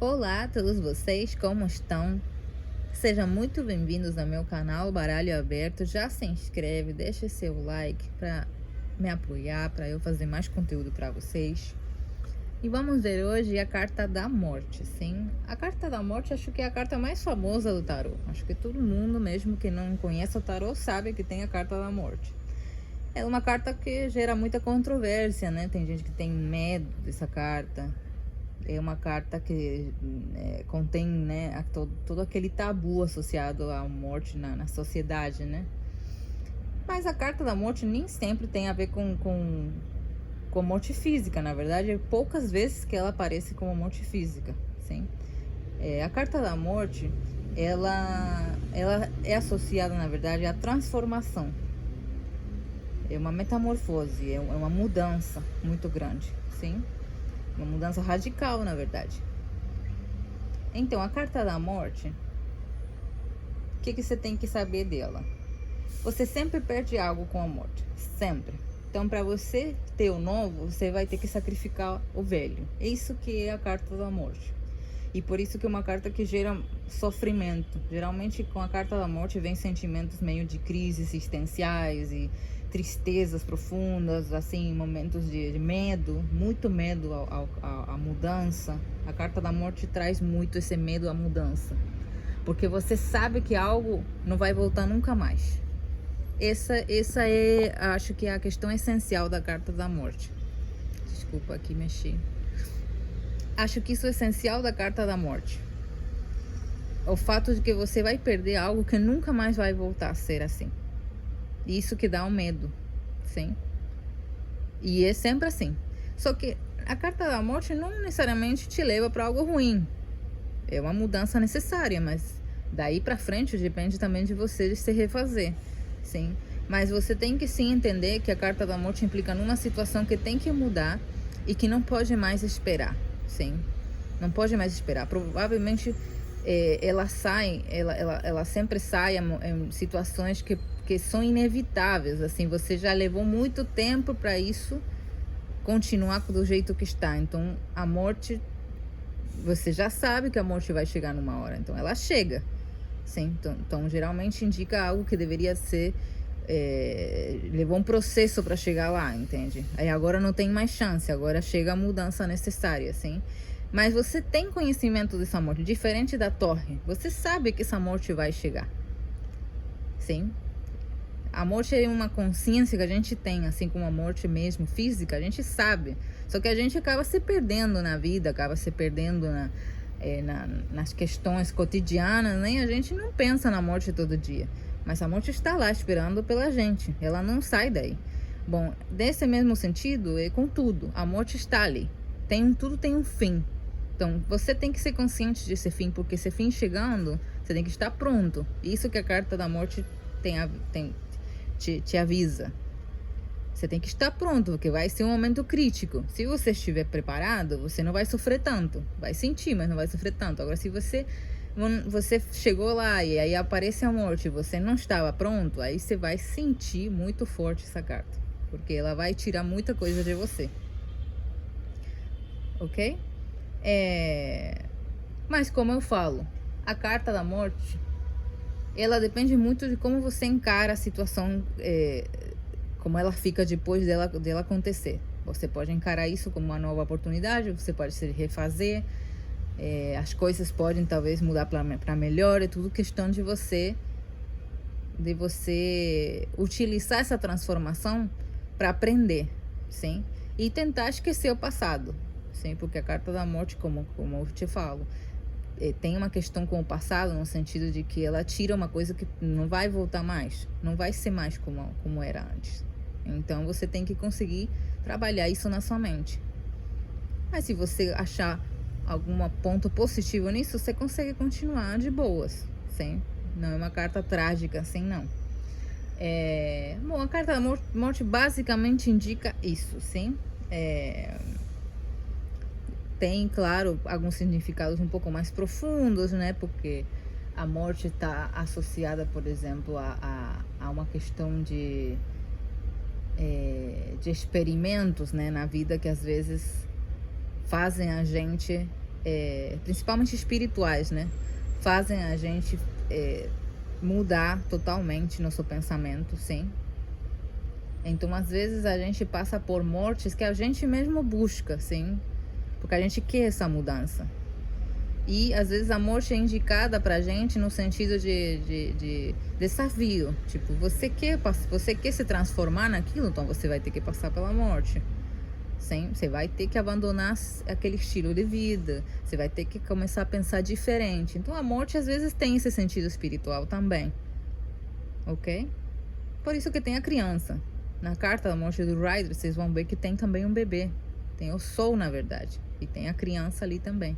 Olá a todos vocês, como estão? Sejam muito bem-vindos ao meu canal Baralho Aberto. Já se inscreve, deixa seu like para me apoiar, para eu fazer mais conteúdo para vocês. E vamos ver hoje a carta da morte, sim? A carta da morte acho que é a carta mais famosa do tarô. Acho que todo mundo, mesmo que não conheça o tarô, sabe que tem a carta da morte. É uma carta que gera muita controvérsia, né? Tem gente que tem medo dessa carta. É uma carta que contém, né, todo aquele tabu associado à morte na sociedade, né? Mas a carta da morte nem sempre tem a ver com morte física, na verdade, é poucas vezes que ela aparece como morte física, sim? A carta da morte, ela é associada, na verdade, à transformação. É uma metamorfose, é uma mudança muito grande, sim? Uma mudança radical, na verdade. Então, a carta da morte, o que você tem que saber dela? Você sempre perde algo com a morte, sempre. Então, para você ter o novo, você vai ter que sacrificar o velho. Isso que é a carta da morte. E por isso que é uma carta que gera sofrimento. Geralmente, com a carta da morte, vem sentimentos meio de crises existenciais e tristezas profundas, assim, momentos de medo, muito medo à mudança. A carta da morte traz muito esse medo à mudança, porque você sabe que algo não vai voltar nunca mais. Essa é, acho que é a questão essencial da carta da morte. Desculpa aqui mexi. Acho que isso é essencial da carta da morte. O fato de que você vai perder algo que nunca mais vai voltar a ser assim. Isso que dá um medo, sim? E é sempre assim. Só que a carta da morte não necessariamente te leva para algo ruim. É uma mudança necessária, mas daí para frente depende também de você de se refazer, sim? Mas você tem que sim entender que a carta da morte implica numa situação que tem que mudar e que não pode mais esperar, sim? Não pode mais esperar. Provavelmente ela sempre sai em situações que são inevitáveis, assim, você já levou muito tempo para isso continuar do jeito que está. Então a morte, você já sabe que a morte vai chegar numa hora, então ela chega, sim? Então geralmente indica algo que deveria ser levou um processo para chegar lá, entende? Aí agora não tem mais chance, agora chega a mudança necessária, sim? Mas você tem conhecimento dessa morte, diferente da torre. Você sabe que essa morte vai chegar, sim? A morte é uma consciência que a gente tem, assim como a morte mesmo física, a gente sabe. Só que a gente acaba se perdendo na vida, acaba se perdendo nas questões cotidianas, né? A gente não pensa na morte todo dia. Mas a morte está lá esperando pela gente, ela não sai daí. Bom, desse mesmo sentido, é com tudo, a morte está ali. Tudo tem um fim. Então, você tem que ser consciente desse fim, porque esse fim chegando, você tem que estar pronto. Isso que a carta da morte te avisa. Você tem que estar pronto, porque vai ser um momento crítico. Se você estiver preparado, você não vai sofrer tanto. Vai sentir, mas não vai sofrer tanto. Agora, se você chegou lá e aí aparece a morte e você não estava pronto, aí você vai sentir muito forte essa carta, porque ela vai tirar muita coisa de você. Ok? Mas como eu falo, a carta da morte, ela depende muito de como você encara a situação, como ela fica depois dela acontecer. Você pode encarar isso como uma nova oportunidade, você pode se refazer, as coisas podem talvez mudar para melhor, é tudo questão de você utilizar essa transformação para aprender, sim? E tentar esquecer o passado, sim? Porque a carta da morte, como eu te falo, tem uma questão com o passado, no sentido de que ela tira uma coisa que não vai voltar mais, não vai ser mais como era antes. Então você tem que conseguir trabalhar isso na sua mente. Mas se você achar algum ponto positivo nisso, você consegue continuar de boas, sim? Não é uma carta trágica assim, não. Bom, a carta da morte basicamente indica isso, sim? Tem, claro, alguns significados um pouco mais profundos, né? Porque a morte está associada, por exemplo, a uma questão de experimentos, né, na vida que às vezes fazem a gente principalmente espirituais, né? Fazem a gente mudar totalmente nosso pensamento, sim. Então, às vezes, a gente passa por mortes que a gente mesmo busca, sim, porque a gente quer essa mudança. E, às vezes, a morte é indicada pra gente no sentido de desafio. Tipo, você quer se transformar naquilo, então você vai ter que passar pela morte. Sim, você vai ter que abandonar aquele estilo de vida. Você vai ter que começar a pensar diferente. Então, a morte, às vezes, tem esse sentido espiritual também. Ok? Por isso que tem a criança. Na carta da morte do Rider, vocês vão ver que tem também um bebê. Tem o Sol, na verdade. E tem a criança ali também.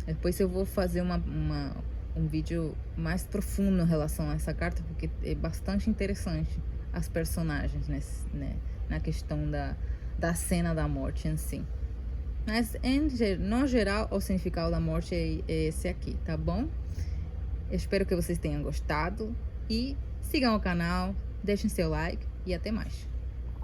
Depois eu vou fazer um vídeo mais profundo em relação a essa carta, porque é bastante interessante as personagens, né, na questão da cena da morte em si. Mas, no geral, o significado da morte é esse aqui, tá bom? Eu espero que vocês tenham gostado e sigam o canal, deixem seu like e até mais.